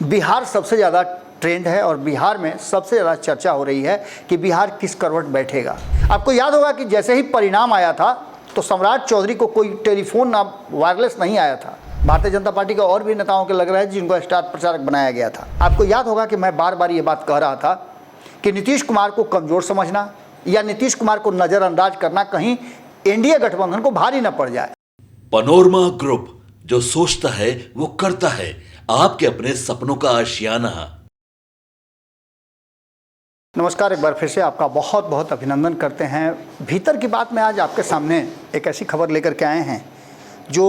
बिहार सबसे ज़्यादा ट्रेंड है और बिहार में सबसे ज़्यादा चर्चा हो रही है कि बिहार किस करवट बैठेगा। आपको याद होगा कि जैसे ही परिणाम आया था तो सम्राट चौधरी को कोई टेलीफोन ना वायरलेस नहीं आया था। भारतीय जनता पार्टी के और भी नेताओं के लग रहा है जिनको स्टार प्रचारक बनाया गया था। आपको याद होगा कि मैं बार बार ये बात कह रहा था कि नीतीश कुमार को कमज़ोर समझना या नीतीश कुमार को नज़रअंदाज करना कहीं एनडीए गठबंधन को भारी न पड़ जाए। पनोरमा ग्रुप, जो सोचता है वो करता है, आपके अपने सपनों का आशियाना। नमस्कार, एक बार फिर से आपका बहुत बहुत अभिनंदन करते हैं। भीतर की बात में आज आपके सामने एक ऐसी खबर लेकर के आए हैं जो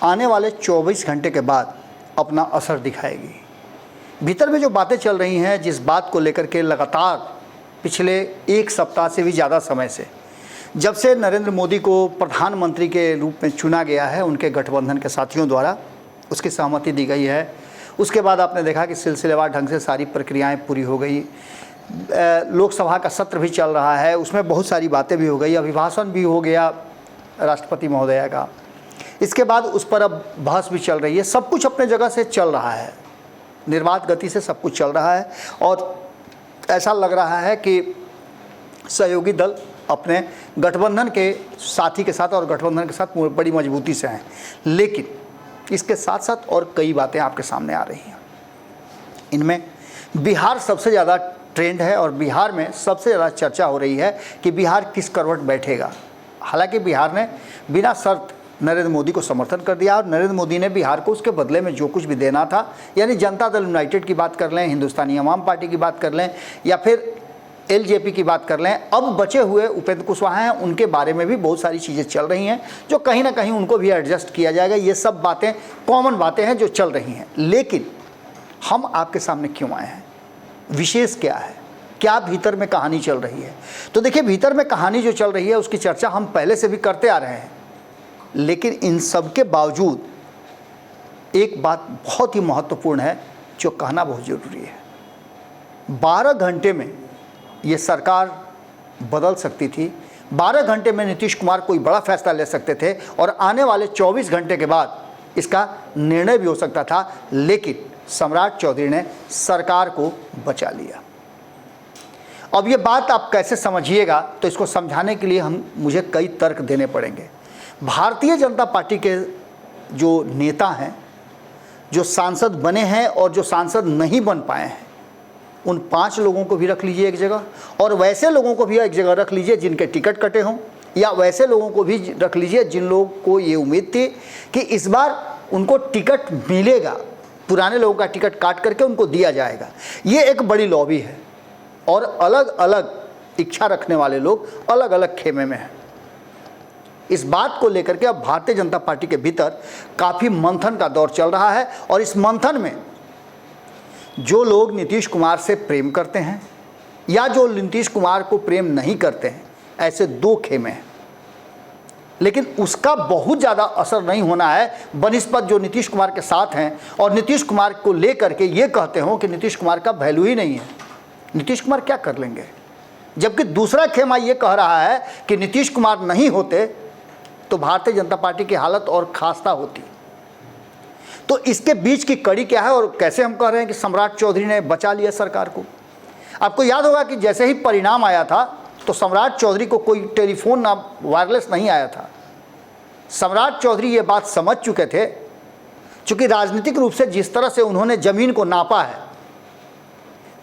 आने वाले 24 घंटे के बाद अपना असर दिखाएगी। भीतर में जो बातें चल रही हैं, जिस बात को लेकर के लगातार पिछले एक सप्ताह से भी ज़्यादा समय से, जब से नरेंद्र मोदी को प्रधानमंत्री के रूप में चुना गया है उनके गठबंधन के साथियों द्वारा, उसकी सहमति दी गई है। उसके बाद आपने देखा कि सिलसिलेवार ढंग से सारी प्रक्रियाएं पूरी हो गई। लोकसभा का सत्र भी चल रहा है, उसमें बहुत सारी बातें भी हो गई, अभिभाषण भी हो गया राष्ट्रपति महोदया का। इसके बाद उस पर अब बहस भी चल रही है। सब कुछ अपने जगह से चल रहा है, निर्बाध गति से सब कुछ चल रहा है और ऐसा लग रहा है कि सहयोगी दल अपने गठबंधन के साथी के साथ और गठबंधन के साथ बड़ी मजबूती से हैं। लेकिन इसके साथ साथ और कई बातें आपके सामने आ रही हैं। इनमें बिहार सबसे ज़्यादा ट्रेंड है और बिहार में सबसे ज़्यादा चर्चा हो रही है कि बिहार किस करवट बैठेगा। हालांकि बिहार ने बिना शर्त नरेंद्र मोदी को समर्थन कर दिया और नरेंद्र मोदी ने बिहार को उसके बदले में जो कुछ भी देना था, यानी जनता दल यूनाइटेड की बात कर लें, हिंदुस्तानी अवाम पार्टी की बात कर लें या फिर एलजेपी की बात कर लें, अब बचे हुए उपेंद्र कुशवाहा हैं, उनके बारे में भी बहुत सारी चीज़ें चल रही हैं जो कहीं ना कहीं उनको भी एडजस्ट किया जाएगा। ये सब बातें कॉमन बातें हैं जो चल रही हैं। लेकिन हम आपके सामने क्यों आए हैं, विशेष क्या है, क्या भीतर में कहानी चल रही है? तो देखिए, भीतर में कहानी जो चल रही है उसकी चर्चा हम पहले से भी करते आ रहे हैं। लेकिन इन सब के बावजूद एक बात बहुत ही महत्वपूर्ण है जो कहना बहुत ज़रूरी है। 12 घंटे में ये सरकार बदल सकती थी। 12 घंटे में नीतीश कुमार कोई बड़ा फैसला ले सकते थे और आने वाले 24 घंटे के बाद इसका निर्णय भी हो सकता था। लेकिन सम्राट चौधरी ने सरकार को बचा लिया। अब ये बात आप कैसे समझिएगा, तो इसको समझाने के लिए मुझे कई तर्क देने पड़ेंगे। भारतीय जनता पार्टी के जो नेता हैं, जो सांसद बने हैं और जो सांसद नहीं बन पाए हैं, उन 5 लोगों को भी रख लीजिए एक जगह, और वैसे लोगों को भी एक जगह रख लीजिए जिनके टिकट कटे हों, या वैसे लोगों को भी रख लीजिए जिन लोगों को ये उम्मीद थी कि इस बार उनको टिकट मिलेगा, पुराने लोगों का टिकट काट करके उनको दिया जाएगा। ये एक बड़ी लॉबी है और अलग अलग इच्छा रखने वाले लोग अलग अलग खेमे में हैं। इस बात को लेकर के अब भारतीय जनता पार्टी के भीतर काफ़ी मंथन का दौर चल रहा है और इस मंथन में जो लोग नीतीश कुमार से प्रेम करते हैं या जो नीतीश कुमार को प्रेम नहीं करते हैं, ऐसे 2 खेमे हैं। लेकिन उसका बहुत ज़्यादा असर नहीं होना है बनिस्बत जो नीतीश कुमार के साथ हैं और नीतीश कुमार को लेकर के ये कहते हो कि नीतीश कुमार का वैल्यू ही नहीं है, नीतीश कुमार क्या कर लेंगे। जबकि दूसरा खेमा ये कह रहा है कि नीतीश कुमार नहीं होते तो भारतीय जनता पार्टी की हालत और खास्ता होती। तो इसके बीच की कड़ी क्या है और कैसे हम कह रहे हैं कि सम्राट चौधरी ने बचा लिया सरकार को। आपको याद होगा कि जैसे ही परिणाम आया था तो सम्राट चौधरी को कोई टेलीफोन ना वायरलेस नहीं आया था। सम्राट चौधरी ये बात समझ चुके थे, चूँकि राजनीतिक रूप से जिस तरह से उन्होंने ज़मीन को नापा है,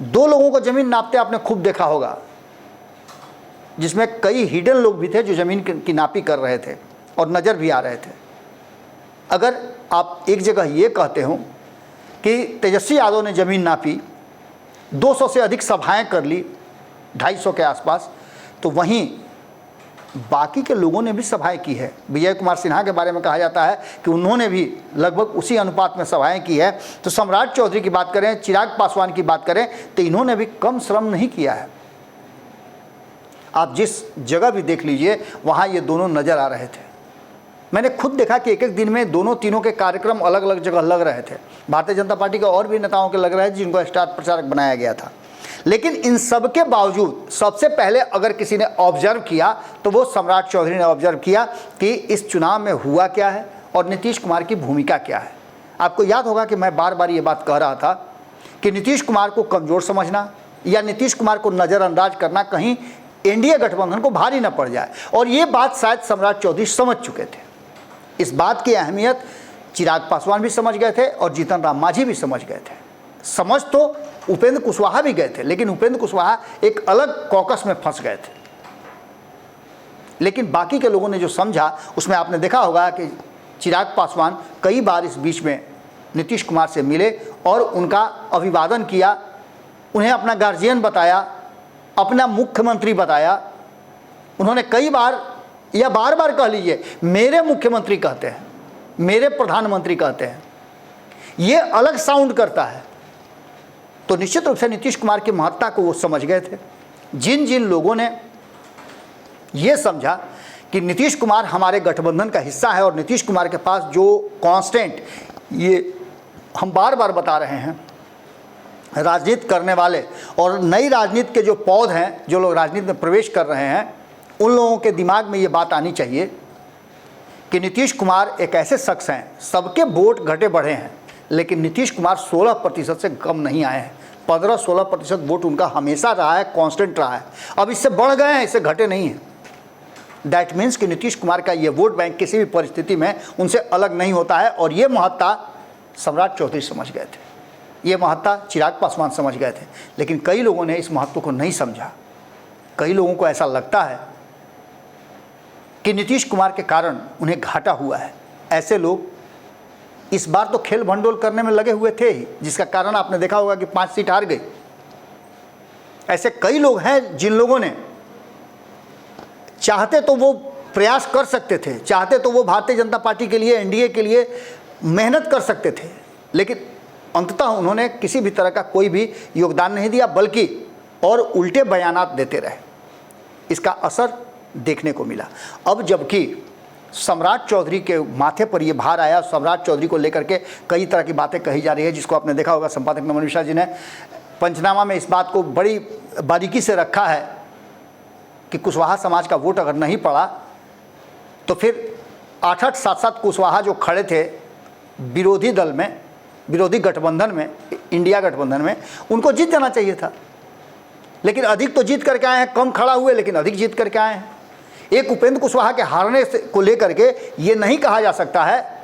2 लोगों को ज़मीन नापते आपने खूब देखा होगा, जिसमें कई हिडन लोग भी थे जो ज़मीन की नापी कर रहे थे और नज़र भी आ रहे थे। अगर आप एक जगह ये कहते हो कि तेजस्वी यादव ने ज़मीन नापी, 200 से अधिक सभाएं कर ली, 250 के आसपास, तो वहीं बाकी के लोगों ने भी सभाएं की है। विजय कुमार सिन्हा के बारे में कहा जाता है कि उन्होंने भी लगभग उसी अनुपात में सभाएं की है। तो सम्राट चौधरी की बात करें, चिराग पासवान की बात करें, तो इन्होंने भी कम श्रम नहीं किया है। आप जिस जगह भी देख लीजिए वहाँ ये दोनों नज़र आ रहे थे। मैंने खुद देखा कि एक एक दिन में दोनों तीनों के कार्यक्रम अलग अलग जगह लग रहे थे। भारतीय जनता पार्टी के और भी नेताओं के लग रहे हैं जिनको स्टार प्रचारक बनाया गया था। लेकिन इन सब के बावजूद सबसे पहले अगर किसी ने ऑब्जर्व किया तो वो सम्राट चौधरी ने ऑब्जर्व किया कि इस चुनाव में हुआ क्या है और नीतीश कुमार की भूमिका क्या है। आपको याद होगा कि मैं बार बार ये बात कह रहा था कि नीतीश कुमार को कमज़ोर समझना या नीतीश कुमार को नज़रअंदाज करना कहीं एनडीए गठबंधन को भारी न पड़ जाए। और ये बात शायद सम्राट चौधरी समझ चुके थे। इस बात की अहमियत चिराग पासवान भी समझ गए थे और जीतन राम मांझी भी समझ गए थे। समझ तो उपेंद्र कुशवाहा भी गए थे, लेकिन उपेंद्र कुशवाहा एक अलग कॉकस में फंस गए थे। लेकिन बाकी के लोगों ने जो समझा उसमें आपने देखा होगा कि चिराग पासवान कई बार इस बीच में नीतीश कुमार से मिले और उनका अभिवादन किया, उन्हें अपना गार्जियन बताया, अपना मुख्यमंत्री बताया। उन्होंने कई बार या बार बार कह लीजिए, मेरे मुख्यमंत्री कहते हैं, मेरे प्रधानमंत्री कहते हैं, ये अलग साउंड करता है। तो निश्चित रूप से नीतीश कुमार की महत्ता को वो समझ गए थे। जिन जिन लोगों ने ये समझा कि नीतीश कुमार हमारे गठबंधन का हिस्सा है और नीतीश कुमार के पास जो कांस्टेंट, ये हम बार बार बता रहे हैं, राजनीति करने वाले और नई राजनीति के जो पौध हैं, जो लोग राजनीति में प्रवेश कर रहे हैं, उन लोगों के दिमाग में ये बात आनी चाहिए कि नीतीश कुमार एक ऐसे शख्स हैं, सबके वोट घटे बढ़े हैं, लेकिन नीतीश कुमार 16% से कम नहीं आए हैं। 15-16% वोट उनका हमेशा रहा है, कांस्टेंट रहा है। अब इससे बढ़ गए हैं, इससे घटे नहीं हैं। दैट मीन्स कि नीतीश कुमार का ये वोट बैंक किसी भी परिस्थिति में उनसे अलग नहीं होता है। और ये महत्ता सम्राट चौधरी समझ गए थे, ये महत्ता चिराग पासवान समझ गए थे, लेकिन कई लोगों ने इस महत्व को नहीं समझा। कई लोगों को ऐसा लगता है कि नीतीश कुमार के कारण उन्हें घाटा हुआ है। ऐसे लोग इस बार तो खेल भंडोल करने में लगे हुए थे ही, जिसका कारण आपने देखा होगा कि 5 सीट हार गई। ऐसे कई लोग हैं जिन लोगों ने चाहते तो वो प्रयास कर सकते थे, चाहते तो वो भारतीय जनता पार्टी के लिए, एनडीए के लिए मेहनत कर सकते थे, लेकिन अंततः उन्होंने किसी भी तरह का कोई भी योगदान नहीं दिया, बल्कि और उल्टे बयानात देते रहे। इसका असर देखने को मिला। अब जबकि सम्राट चौधरी के माथे पर यह भार आया, सम्राट चौधरी को लेकर के कई तरह की बातें कही जा रही है, जिसको आपने देखा होगा संपादक नमन मिश्रा जी ने पंचनामा में इस बात को बड़ी बारीकी से रखा है कि कुशवाहा समाज का वोट अगर नहीं पड़ा तो फिर 8-8, 7-7 कुशवाहा जो खड़े थे विरोधी दल में, विरोधी गठबंधन में, इंडिया गठबंधन में, उनको जीत जाना चाहिए था। लेकिन अधिक तो जीत करके आए हैं, कम खड़ा हुए लेकिन अधिक जीत करके आए हैं। एक उपेंद्र कुशवाहा के हारने को लेकर के ये नहीं कहा जा सकता है,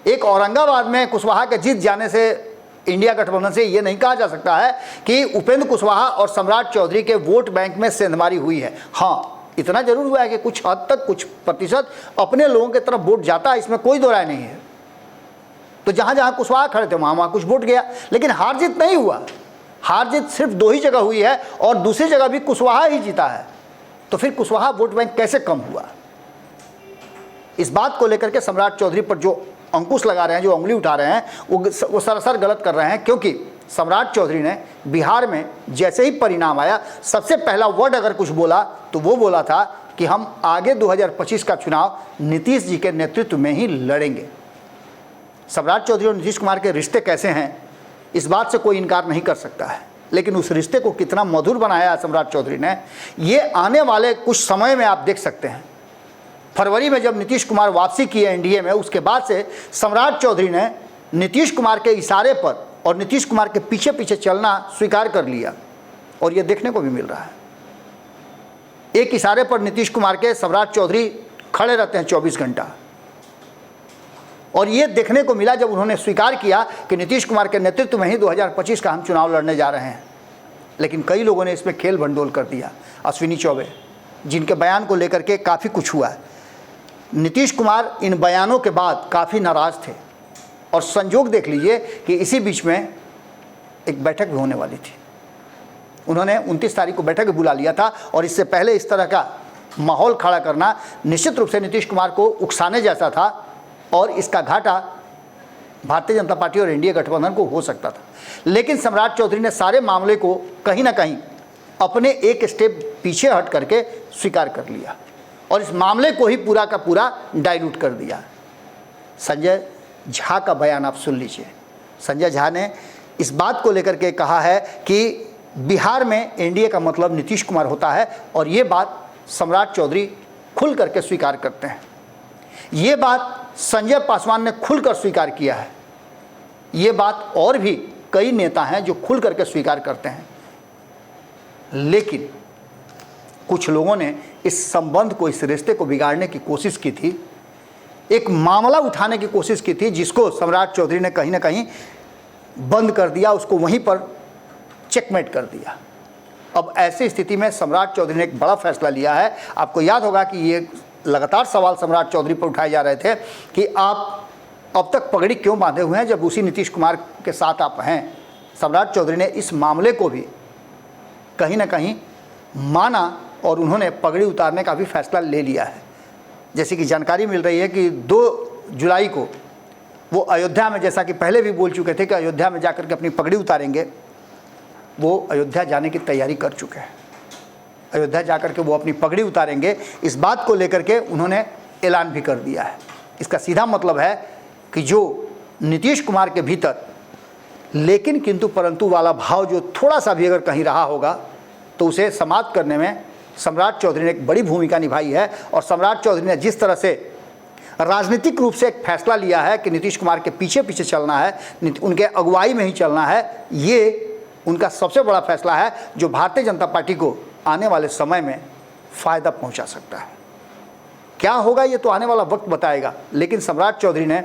एक औरंगाबाद में कुशवाहा के जीत जाने से इंडिया गठबंधन से ये नहीं कहा जा सकता है कि उपेंद्र कुशवाहा और सम्राट चौधरी के वोट बैंक में सेंधमारी हुई है। हाँ, इतना जरूर हुआ है कि कुछ हद तक, कुछ प्रतिशत अपने लोगों की तरफ वोट जाता है, इसमें कोई दो राय नहीं है। तो जहाँ जहाँ कुशवाहा खड़े थे वहाँ कुछ वोट गया, लेकिन हार जीत नहीं हुआ। हार जीत सिर्फ 2 ही जगह हुई है और दूसरी जगह भी कुशवाहा ही जीता है। तो फिर कुशवाहा वोट बैंक कैसे कम हुआ? इस बात को लेकर के सम्राट चौधरी पर जो अंकुश लगा रहे हैं, जो उंगली उठा रहे हैं, वो सरासर गलत कर रहे हैं। क्योंकि सम्राट चौधरी ने बिहार में जैसे ही परिणाम आया, सबसे पहला वर्ड अगर कुछ बोला तो वो बोला था कि हम आगे 2025 का चुनाव नीतीश जी के नेतृत्व में ही लड़ेंगे। सम्राट चौधरी और नीतीश कुमार के रिश्ते कैसे हैं, इस बात से कोई इनकार नहीं कर सकता है, लेकिन उस रिश्ते को कितना मधुर बनाया है सम्राट चौधरी ने, ये आने वाले कुछ समय में आप देख सकते हैं। फरवरी में जब नीतीश कुमार वापसी किए एनडीए में, उसके बाद से सम्राट चौधरी ने नीतीश कुमार के इशारे पर और नीतीश कुमार के पीछे पीछे चलना स्वीकार कर लिया, और ये देखने को भी मिल रहा है। एक इशारे पर नीतीश कुमार के सम्राट चौधरी खड़े रहते हैं 24 घंटा, और ये देखने को मिला जब उन्होंने स्वीकार किया कि नीतीश कुमार के नेतृत्व में ही 2025 का हम चुनाव लड़ने जा रहे हैं। लेकिन कई लोगों ने इसमें खेल भंडोल कर दिया। अश्विनी चौबे, जिनके बयान को लेकर के काफ़ी कुछ हुआ है, नीतीश कुमार इन बयानों के बाद काफ़ी नाराज़ थे, और संजोग देख लीजिए कि इसी बीच में एक बैठक भी होने वाली थी। उन्होंने 29 तारीख को बैठक बुला लिया था, और इससे पहले इस तरह का माहौल खड़ा करना निश्चित रूप से नीतीश कुमार को उकसाने जैसा था, और इसका घाटा भारतीय जनता पार्टी और एनडीए गठबंधन को हो सकता था। लेकिन सम्राट चौधरी ने सारे मामले को कहीं ना कहीं अपने एक स्टेप पीछे हट करके स्वीकार कर लिया, और इस मामले को ही पूरा का पूरा डाइल्यूट कर दिया। संजय झा का बयान आप सुन लीजिए। संजय झा ने इस बात को लेकर के कहा है कि बिहार में एनडीए का मतलब नीतीश कुमार होता है, और ये बात सम्राट चौधरी खुल करके स्वीकार करते हैं। ये बात संजय पासवान ने खुलकर स्वीकार किया है। ये बात और भी कई नेता हैं जो खुल करके स्वीकार करते हैं, लेकिन कुछ लोगों ने इस संबंध को, इस रिश्ते को बिगाड़ने की कोशिश की थी, एक मामला उठाने की कोशिश की थी जिसको सम्राट चौधरी ने कहीं ना कहीं बंद कर दिया, उसको वहीं पर चेकमेट कर दिया। अब ऐसी स्थिति में सम्राट चौधरी ने एक बड़ा फैसला लिया है। आपको याद होगा कि ये लगातार सवाल सम्राट चौधरी पर उठाए जा रहे थे कि आप अब तक पगड़ी क्यों बांधे हुए हैं जब उसी नीतीश कुमार के साथ आप हैं। सम्राट चौधरी ने इस मामले को भी कहीं ना कहीं माना और उन्होंने पगड़ी उतारने का भी फैसला ले लिया है। जैसे कि जानकारी मिल रही है कि 2 जुलाई को वो अयोध्या में, जैसा कि पहले भी बोल चुके थे कि अयोध्या में जाकर के अपनी पगड़ी उतारेंगे, वो अयोध्या जाने की तैयारी कर चुके हैं। अयोध्या जाकर के वो अपनी पगड़ी उतारेंगे, इस बात को लेकर के उन्होंने ऐलान भी कर दिया है। इसका सीधा मतलब है कि जो नीतीश कुमार के भीतर लेकिन किंतु परंतु वाला भाव जो थोड़ा सा भी अगर कहीं रहा होगा तो उसे समाप्त करने में सम्राट चौधरी ने एक बड़ी भूमिका निभाई है। और सम्राट चौधरी ने जिस तरह से राजनीतिक रूप से एक फैसला लिया है कि नीतीश कुमार के पीछे पीछे चलना है, उनके अगुवाई में ही चलना है, ये उनका सबसे बड़ा फैसला है जो भारतीय जनता पार्टी को आने वाले समय में फ़ायदा पहुंचा सकता है। क्या होगा ये तो आने वाला वक्त बताएगा, लेकिन सम्राट चौधरी ने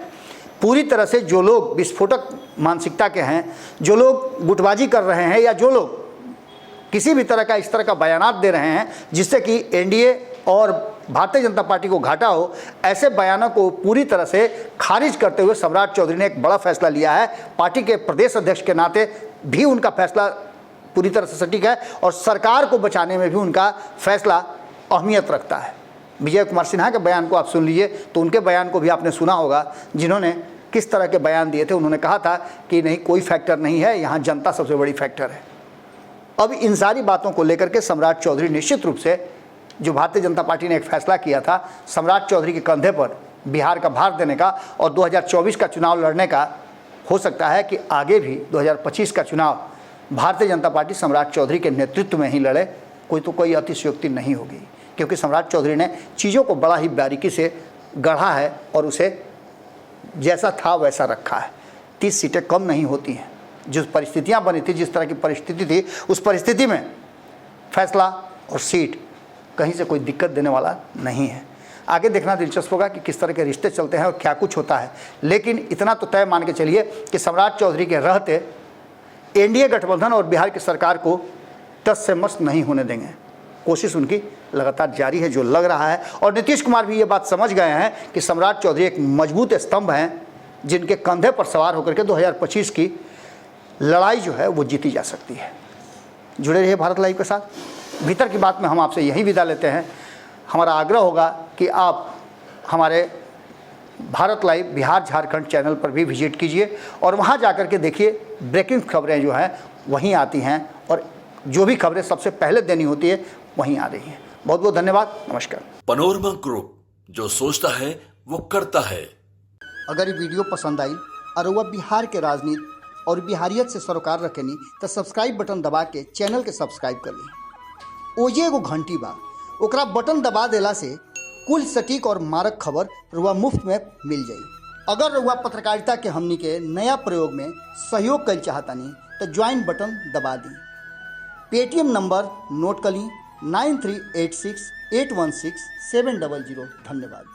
पूरी तरह से जो लोग विस्फोटक मानसिकता के हैं, जो लोग गुटबाजी कर रहे हैं या जो लोग किसी भी तरह का इस तरह का बयानात दे रहे हैं जिससे कि एनडीए और भारतीय जनता पार्टी को घाटा हो, ऐसे बयानों को पूरी तरह से खारिज करते हुए सम्राट चौधरी ने एक बड़ा फैसला लिया है। पार्टी के प्रदेश अध्यक्ष के नाते भी उनका फैसला पूरी तरह से सटीक है और सरकार को बचाने में भी उनका फैसला अहमियत रखता है। विजय कुमार सिन्हा के बयान को आप सुन लीजिए तो उनके बयान को भी आपने सुना होगा, जिन्होंने किस तरह के बयान दिए थे। उन्होंने कहा था कि नहीं, कोई फैक्टर नहीं है, यहाँ जनता सबसे बड़ी फैक्टर है। अब इन सारी बातों को लेकर के सम्राट चौधरी निश्चित रूप से, जो भारतीय जनता पार्टी ने एक फैसला किया था सम्राट चौधरी के कंधे पर बिहार का भार देने का और 2024 का चुनाव लड़ने का, हो सकता है कि आगे भी 2025 का चुनाव भारतीय जनता पार्टी सम्राट चौधरी के नेतृत्व में ही लड़े। कोई अतिशयोक्ति नहीं होगी, क्योंकि सम्राट चौधरी ने चीज़ों को बड़ा ही बारीकी से गढ़ा है और उसे जैसा था वैसा रखा है। 30 सीटें कम नहीं होती हैं। जो परिस्थितियां बनी थी, जिस तरह की परिस्थिति थी, उस परिस्थिति में फैसला और सीट कहीं से कोई दिक्कत देने वाला नहीं है। आगे देखना दिलचस्प होगा कि किस तरह के रिश्ते चलते हैं और क्या कुछ होता है, लेकिन इतना तो तय मान के चलिए कि सम्राट चौधरी के रहते एनडीए गठबंधन और बिहार की सरकार को टस से मस नहीं होने देंगे। कोशिश उनकी लगातार जारी है, जो लग रहा है। और नीतीश कुमार भी ये बात समझ गए हैं कि सम्राट चौधरी एक मजबूत स्तंभ हैं जिनके कंधे पर सवार होकर के 2025 की लड़ाई जो है वो जीती जा सकती है। जुड़े रहिए भारत लाइव के साथ। भीतर की बात में हम आपसे यही विदा लेते हैं। हमारा आग्रह होगा कि आप हमारे भारत लाइव बिहार झारखंड चैनल पर भी विजिट कीजिए और वहाँ जाकर के देखिए, ब्रेकिंग खबरें जो हैं वहीं आती हैं और जो भी खबरें सबसे पहले देनी होती है वहीं आ रही हैं। बहुत बहुत धन्यवाद, नमस्कार। पनोरमा ग्रुप, जो सोचता है वो करता है। अगर ये वीडियो पसंद आई और वह बिहार के राजनीति और बिहारियत से सरोकार रखेनी तो सब्सक्राइब बटन दबा के चैनल के सब्सक्राइब कर ली। ओजे एगो घंटी बा, ओकरा बटन दबा देला से कुल सटीक और मारक खबर रुआ मुफ्त में मिल जाई। अगर रुआ पत्रकारिता के हमनी के नया प्रयोग में सहयोग कर चाहतानी तो ज्वाइन बटन दबा दी। पेटीएम नंबर नोट कर ली 9386816700। धन्यवाद।